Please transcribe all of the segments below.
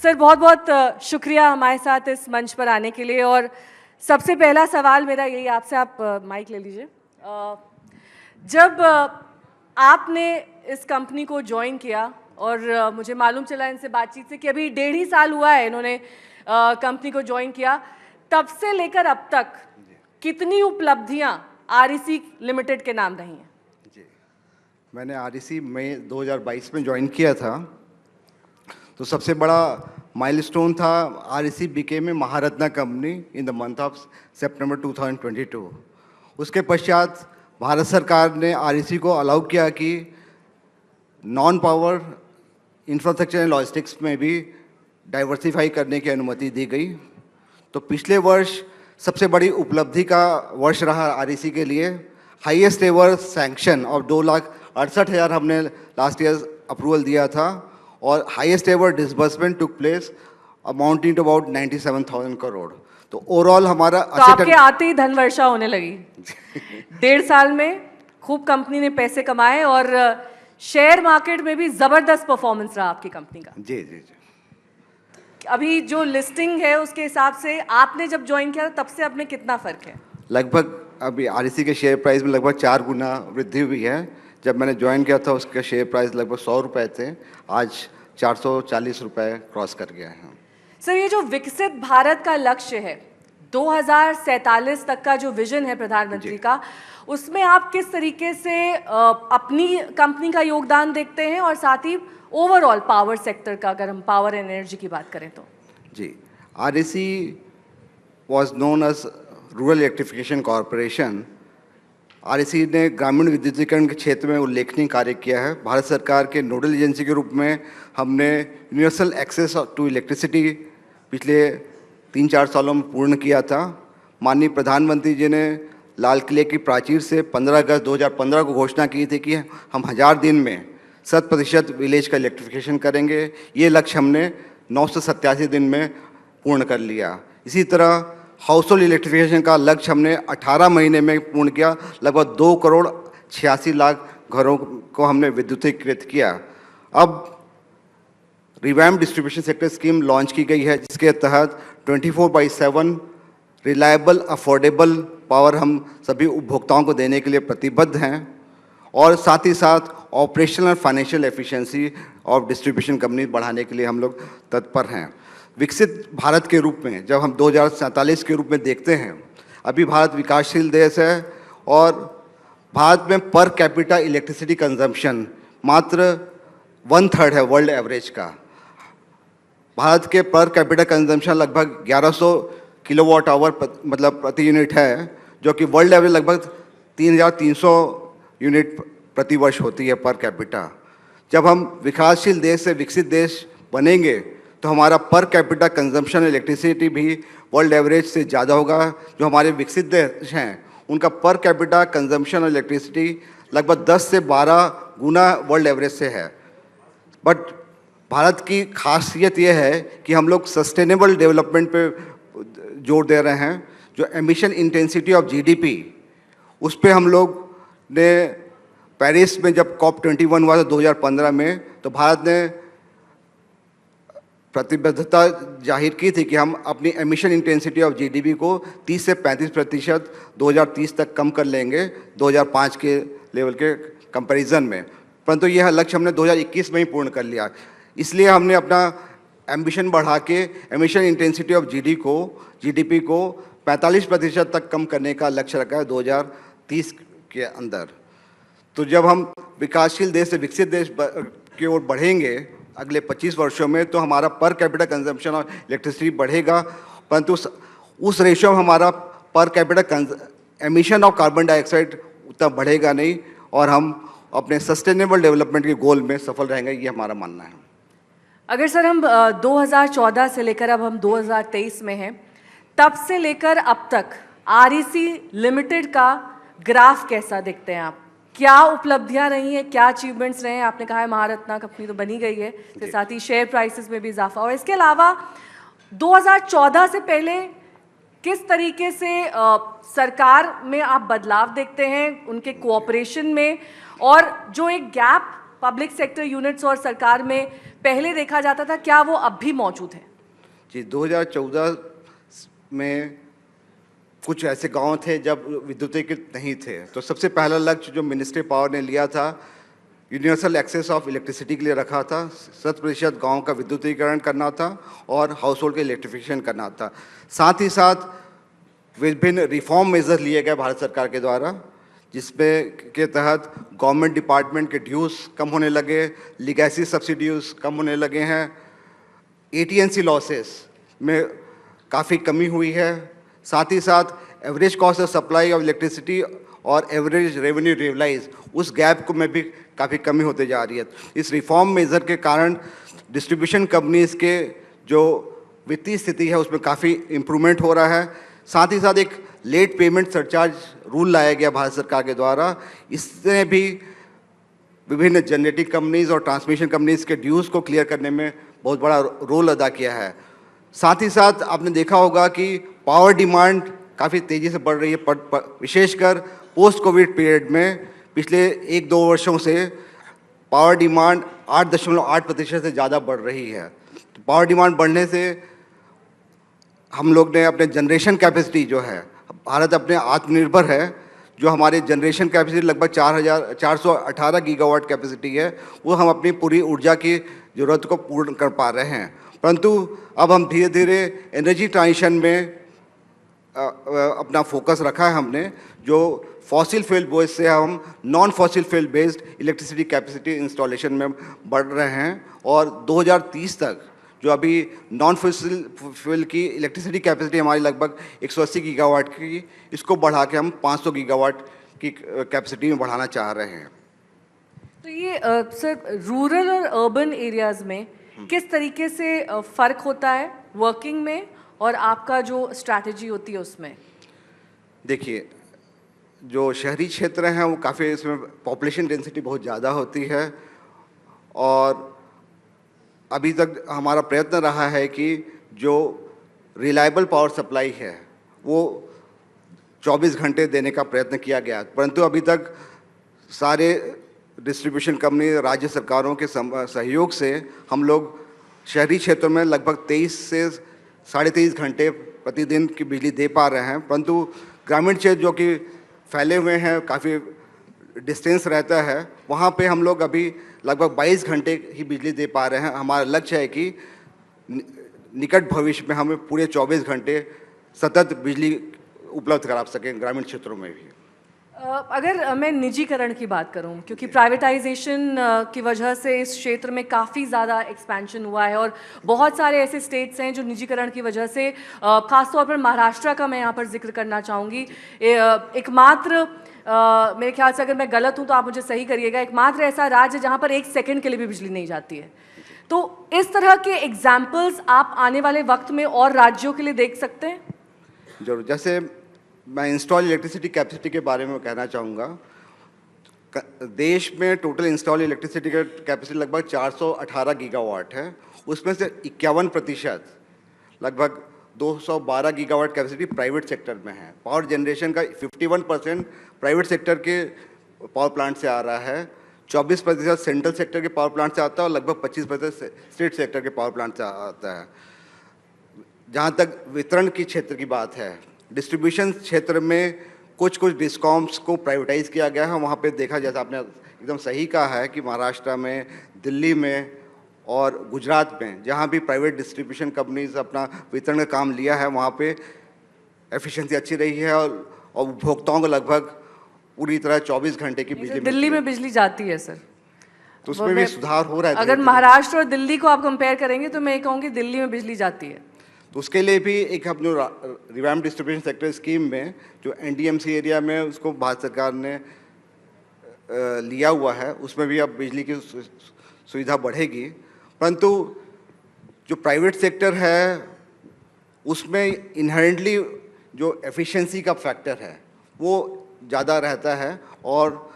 Sir बहुत बहुत शुक्रिया हमारे साथ इस मंच पर आने के लिए। और सबसे पहला सवाल मेरा यही आपसे, आप माइक ले लीजिए। जब आपने इस कंपनी को ज्वाइन किया और मुझे मालूम चला इनसे बातचीत से कि अभी 1.5 साल हुआ है इन्होंने कंपनी को ज्वाइन किया, तब से लेकर अब तक कितनी उपलब्धियां आरईसी लिमिटेड के नाम रही हैं? जी, मैंने आरईसी मई 2022 में ज्वाइन किया था। तो सबसे बड़ा माइलस्टोन था, REC became a Maharatna company in the month of September 2022। उसके पश्चात भारत सरकार ने आरईसी को अलाउ किया कि non power infrastructure and logistics में भी डाइवर्सिफाई करने की अनुमति दी गई। तो पिछले वर्ष सबसे बड़ी उपलब्धि का वर्ष रहा आरईसी के लिए। हाईएस्ट एवर सैंक्शन और 2,68,000 हमने लास्ट ईयर अप्रूवल दिया था और highest ever disbursement took place amounting to about 97,000 crore. तो ओवरऑल हमारा तो आपके आते ही धन वर्षा होने लगी। 1.5 साल में खूब कंपनी ने पैसे कमाए और शेयर मार्केट में भी जबरदस्त परफॉर्मेंस रहा आपकी कंपनी का। जी जी जी। अभी जो लिस्टिंग है उसके हिसाब से आपने जब ज्वाइन किया तब से अब में कितना फर्क है? लगभग अभी आरईसी के शेयर प्राइस में लगभग 4 गुना वृद्धि हुई है। जब मैंने ज्वाइन किया था उसका शेयर प्राइस लगभग 100 रुपये थे, आज 440 रुपये क्रॉस कर गया है। सर, ये जो विकसित भारत का लक्ष्य है 2047 तक का जो विजन है प्रधानमंत्री का, उसमें आप किस तरीके से अपनी कंपनी का योगदान देखते हैं और साथ ही ओवरऑल पावर सेक्टर का, अगर हम पावर एंड एनर्जी की बात करें तो? जी, REC was known as rural electrification corporation. REC ने ग्रामीण विद्युतीकरण के क्षेत्र में उल्लेखनीय कार्य किया है। भारत सरकार के नोडल एजेंसी के रूप में हमने यूनिवर्सल एक्सेस टू इलेक्ट्रिसिटी पिछले 3-4 सालों में पूर्ण किया था। माननीय प्रधानमंत्री जी ने लाल किले की प्राचीर से 15 अगस्त 2015 को घोषणा की थी कि हम 1000 दिन में 100% विलेज का इलेक्ट्रिफिकेशन करेंगे। ये लक्ष्य हमने 987 दिन में पूर्ण कर लिया। इसी तरह हाउस होल्ड इलेक्ट्रिफिकेशन का लक्ष्य हमने 18 महीने में पूर्ण किया। लगभग 2,86,00,000 घरों को हमने विद्युतीकृत किया। अब revamp distribution sector scheme launch की गई है, जिसके तहत 24/7 रिलायबल अफोर्डेबल पावर हम सभी उपभोक्ताओं को देने के लिए प्रतिबद्ध हैं और साथ ही साथ ऑपरेशनल और financial efficiency of distribution company बढ़ाने के लिए हम लोग तत्पर हैं। विकसित भारत के रूप में जब हम 2047 के रूप में देखते हैं, अभी भारत विकासशील देश है और भारत में पर कैपिटा इलेक्ट्रिसिटी कंजम्पशन मात्र 1/3 है वर्ल्ड एवरेज का। भारत के पर कैपिटा कंजम्पशन लगभग 1100 किलोवाट आवर मतलब प्रति यूनिट है, जो कि वर्ल्ड एवरेज लगभग 3,300 यूनिट प्रति वर्ष होती है पर कैपिटा। जब हम विकासशील देश से विकसित देश बनेंगे तो हमारा पर कैपिटा कंजम्पशन इलेक्ट्रिसिटी भी वर्ल्ड एवरेज से ज़्यादा होगा। जो हमारे विकसित देश हैं उनका पर कैपिटा कंजम्पशन इलेक्ट्रिसिटी लगभग 10 से 12 गुना वर्ल्ड एवरेज से है। बट भारत की खासियत यह है कि हम लोग सस्टेनेबल डेवलपमेंट पे जोर दे रहे हैं। जो एमिशन इंटेंसिटी ऑफ जीडीपी, उस पे हम लोग ने पेरिस में जब COP21 हुआ था 2015 में, तो भारत ने प्रतिबद्धता जाहिर की थी कि हम अपनी एमिशन इंटेंसिटी ऑफ जीडीपी को 30 से 35% 2030 तक कम कर लेंगे 2005 के लेवल के कंपैरिजन में। परंतु यह लक्ष्य हमने 2021 में ही पूर्ण कर लिया। इसलिए हमने अपना एम्बिशन बढ़ा के एमिशन इंटेंसिटी ऑफ जीडीपी को 45% तक कम करने का लक्ष्य रखा है 2030 के अंदर। तो जब हम विकासशील देश से विकसित देश की ओर बढ़ेंगे अगले 25 वर्षों में, तो हमारा पर कैपिटा कंजम्पशन और इलेक्ट्रिसिटी बढ़ेगा, परंतु उस रेशियो में हमारा per capita emission of carbon dioxide उतना बढ़ेगा नहीं और हम अपने सस्टेनेबल डेवलपमेंट के गोल में सफल रहेंगे, ये हमारा मानना है। अगर सर हम 2014 से लेकर अब हम 2023 में हैं, तब से लेकर अब तक आरईसी लिमिटेड का ग्राफ कैसा देखते हैं आप? क्या उपलब्धियां रही हैं, क्या अचीवमेंट्स रहे हैं? आपने कहा है महारत्ना कंपनी तो बनी गई है, इसके साथ ही शेयर प्राइसेस में भी इजाफा और इसके अलावा 2014 से पहले किस तरीके से सरकार में आप बदलाव देखते हैं, उनके कोऑपरेशन में, और जो एक गैप पब्लिक सेक्टर यूनिट्स और सरकार में पहले देखा जाता था, क्या वो अब भी मौजूद है? जी, 2014 में कुछ ऐसे गांव थे जब विद्युतीकृत नहीं थे, तो सबसे पहला लक्ष्य जो मिनिस्ट्री पावर ने लिया था, यूनिवर्सल एक्सेस ऑफ इलेक्ट्रिसिटी के लिए रखा था। 100% गाँव का विद्युतीकरण करना था और हाउस होल्ड का इलेक्ट्रिफिकेशन करना था। साथ ही साथ विभिन्न रिफॉर्म मेजर लिए गए भारत सरकार के द्वारा, जिसमें के तहत गवर्नमेंट डिपार्टमेंट के ड्यूज़ कम होने लगे, लीगेसी सब्सिडीज कम होने लगे हैं, एटीएनसी लॉसेस में काफ़ी कमी हुई है। साथ ही साथ average cost of supply of electricity और एवरेज रेवेन्यू रियलाइज, उस गैप को में भी काफ़ी कमी होते जा रही है। इस रिफॉर्म मेजर के कारण डिस्ट्रीब्यूशन कंपनीज के जो वित्तीय स्थिति है उसमें काफ़ी इम्प्रूवमेंट हो रहा है। साथ ही साथ एक लेट पेमेंट सरचार्ज रूल लाया गया भारत सरकार के द्वारा, इसने भी विभिन्न जनरेटिंग कंपनीज और ट्रांसमिशन कंपनीज के ड्यूज़ को क्लियर करने में बहुत बड़ा रोल अदा किया है। साथ ही साथ आपने देखा होगा कि पावर डिमांड काफ़ी तेज़ी से बढ़ रही है, विशेषकर पोस्ट कोविड पीरियड में पिछले 1-2 वर्षों से पावर डिमांड 8.8% से ज़्यादा बढ़ रही है। तो पावर डिमांड बढ़ने से हम लोग ने अपने जनरेशन कैपेसिटी जो है, भारत अपने आत्मनिर्भर है, जो हमारे जनरेशन कैपेसिटी लगभग 418 गीगावाट कैपेसिटी है, वो हम अपनी पूरी ऊर्जा की ज़रूरत को पूर्ण कर पा रहे हैं। परंतु अब हम धीरे धीरे एनर्जी ट्रांजिशन में अपना फोकस रखा है हमने, जो फॉसिल फ्यूल बेस्ड से हम non fossil fuel based electricity capacity installation में बढ़ रहे हैं और 2030 तक जो अभी नॉन फॉसिल फ्यूल की इलेक्ट्रिसिटी कैपेसिटी हमारी लगभग 180 गीगावाट की, इसको बढ़ा के हम 500 गीगावाट की कैपेसिटी में बढ़ाना चाह रहे हैं। तो ये सर, रूरल और अर्बन एरियाज़ में किस तरीके से फ़र्क होता है वर्किंग में और आपका जो स्ट्रैटेजी होती है उसमें? देखिए, जो शहरी क्षेत्र हैं वो काफ़ी, इसमें पॉपुलेशन डेंसिटी बहुत ज़्यादा होती है और अभी तक हमारा प्रयत्न रहा है कि जो रिलायबल पावर सप्लाई है वो 24 घंटे देने का प्रयत्न किया गया, परंतु अभी तक सारे डिस्ट्रीब्यूशन कंपनी, राज्य सरकारों के सहयोग से हम लोग शहरी क्षेत्रों में लगभग 23 से 23.5 घंटे प्रतिदिन की बिजली दे पा रहे हैं। परंतु ग्रामीण क्षेत्र जो कि फैले हुए हैं, काफ़ी डिस्टेंस रहता है, वहाँ पे हम लोग अभी लगभग 22 घंटे ही बिजली दे पा रहे हैं। हमारा लक्ष्य है कि निकट भविष्य में हमें पूरे 24 घंटे सतत बिजली उपलब्ध करा सकें ग्रामीण क्षेत्रों में भी। अगर मैं निजीकरण की बात करूं, क्योंकि प्राइवेटाइजेशन की वजह से इस क्षेत्र में काफ़ी ज़्यादा एक्सपेंशन हुआ है और बहुत सारे ऐसे स्टेट्स हैं जो निजीकरण की वजह से, ख़ासतौर पर महाराष्ट्र का मैं यहाँ पर जिक्र करना चाहूँगी, एकमात्र, मेरे ख्याल से अगर मैं गलत हूँ तो आप मुझे सही करिएगा, एकमात्र ऐसा राज्य जहाँ पर 1 सेकंड के लिए भी बिजली नहीं जाती है। तो इस तरह के एग्जाम्पल्स आप आने वाले वक्त में और राज्यों के लिए देख सकते हैं? जरूर। जैसे मैं इंस्टॉल इलेक्ट्रिसिटी कैपेसिटी के बारे में कहना चाहूँगा। देश में टोटल इंस्टॉल इलेक्ट्रिसिटी का कैपेसिटी लगभग 418 गीगावाट है, उसमें से 51% लगभग 212 गीगावाट कैपेसिटी प्राइवेट सेक्टर में है। पावर जनरेशन का 51% प्राइवेट सेक्टर के पावर प्लांट से आ रहा है, 24% सेंट्रल सेक्टर के पावर प्लांट से आता है और लगभग 25% स्टेट सेक्टर के पावर प्लांट से आता है। जहाँ तक वितरण की क्षेत्र की बात है, डिस्ट्रीब्यूशन क्षेत्र में कुछ डिस्कॉम्स को प्राइवेटाइज किया गया है। वहाँ पे देखा, जैसा आपने एकदम सही कहा है कि महाराष्ट्र में, दिल्ली में और गुजरात में जहाँ भी प्राइवेट डिस्ट्रीब्यूशन कंपनीज अपना वितरण का काम लिया है, वहाँ पे एफिशिएंसी अच्छी रही है और उपभोक्ताओं को लगभग पूरी तरह 24 घंटे की बिजली। दिल्ली में बिजली जाती है सर, तो उसमें भी सुधार हो रहा है। अगर महाराष्ट्र और दिल्ली को आप कंपेयर करेंगे तो मैं कहूँगी दिल्ली में बिजली जाती है। तो उसके लिए भी एक हम जो रिवैम्प्ड डिस्ट्रीब्यूशन सेक्टर स्कीम में जो एनडीएमसी एरिया में उसको भारत सरकार ने लिया हुआ है, उसमें भी अब बिजली की सुविधा बढ़ेगी। परंतु जो प्राइवेट सेक्टर है उसमें इनहेरेंटली जो एफिशिएंसी का फैक्टर है वो ज़्यादा रहता है और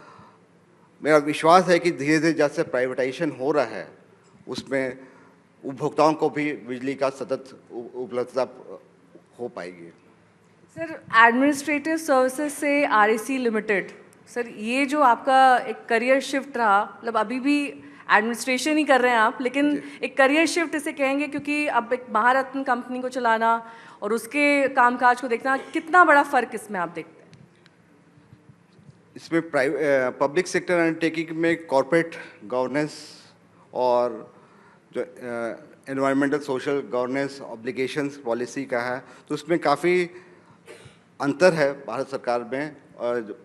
मेरा विश्वास है कि धीरे धीरे जैसे प्राइवेटाइजेशन हो रहा है उसमें उपभोक्ताओं को भी बिजली का सतत उपलब्धता हो पाएगी। सर, एडमिनिस्ट्रेटिव सर्विसेज से आरईसी लिमिटेड सर ये जो आपका एक करियर शिफ्ट रहा, मतलब अभी भी एडमिनिस्ट्रेशन ही कर रहे हैं आप, लेकिन एक करियर शिफ्ट इसे कहेंगे क्योंकि अब एक महारत्न कंपनी को चलाना और उसके कामकाज को देखना, कितना बड़ा फ़र्क इसमें आप देखते हैं? इसमें पब्लिक सेक्टर अंडरटेकिंग में कॉरपोरेट गवर्नेंस और जो environmental social governance obligations policy का है, तो उसमें काफ़ी अंतर है भारत सरकार में और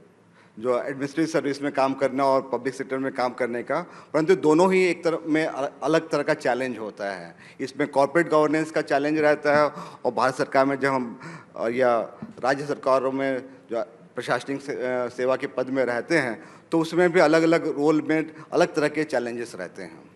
जो एडमिनिस्ट्रेटिव सर्विस में काम करना और पब्लिक सेक्टर में काम करने का, परंतु दोनों ही एक तरह में अलग तरह का चैलेंज होता है। इसमें कॉर्पोरेट गवर्नेंस का चैलेंज रहता है और भारत सरकार में जब हम या राज्य सरकारों में जो प्रशासनिक सेवा के पद में रहते हैं, तो उसमें भी अलग अलग रोल में अलग तरह के चैलेंजेस रहते हैं।